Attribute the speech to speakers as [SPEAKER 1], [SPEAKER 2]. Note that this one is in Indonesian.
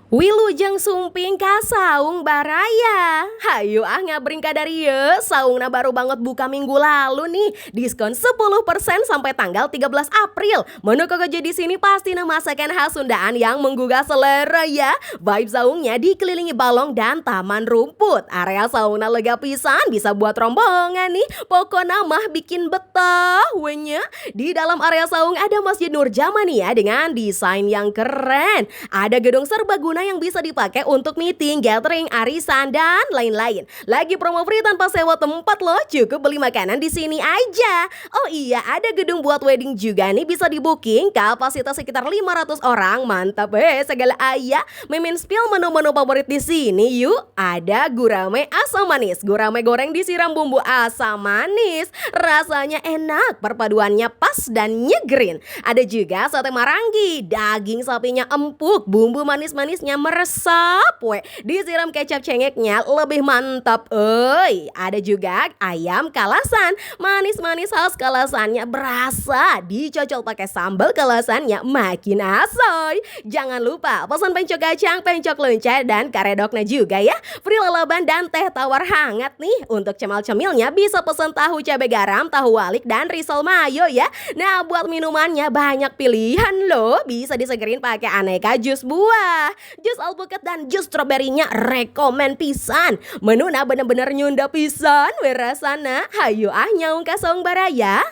[SPEAKER 1] Wilujeng sumping ka saung baraya. Hayu ngabring ka dari ye. Saungna baru banget buka minggu lalu nih. Diskon 10% sampai tanggal 13 April. Menu kokojo di sini pasti masakan khas Sundaan yang menggugah selera ya. Vibe saungnya dikelilingi balong dan taman rumput. Area saungna lega pisan, bisa buat rombongan nih. Pokoknya mah bikin betah wenya. Di dalam area saung ada Masjid Nurjaman nih ya, dengan desain yang keren. Ada gedung serbaguna yang bisa dipakai untuk meeting, gathering, arisan, dan lain-lain. Lagi promo free tanpa sewa tempat loh, cukup beli makanan di sini aja. Oh iya, ada gedung buat wedding juga nih, bisa di booking, kapasitas sekitar 500 orang. Mantap segala ayah. Mimin spill menu-menu favorit di sini yuk. Ada gurame asam manis, gurame goreng disiram bumbu asam manis. Rasanya enak, perpaduannya pas dan nyegerin. Ada juga sate marangi, daging sapinya empuk, bumbu manis-manisnya meresap, disiram kecap cengeknya lebih mantap. Ada juga ayam kalasan, manis-manis khas kalasannya berasa, dicocol pakai sambal kalasannya makin asoy. Jangan lupa pesan pencok kacang, pencok lunca, dan karedoknya juga ya. Free lalaban dan teh tawar hangat nih. Untuk cemil-cemilnya bisa pesan tahu cabai garam, tahu walik, dan risol mayo ya. Nah, buat minumannya banyak pilihan loh, bisa disegerin pakai aneka jus buah, jus alpukat, dan jus stroberinya rekomen pisan. Menuna bener-bener nyunda pisan, werasana. Hayu nyaung ka saung baraya.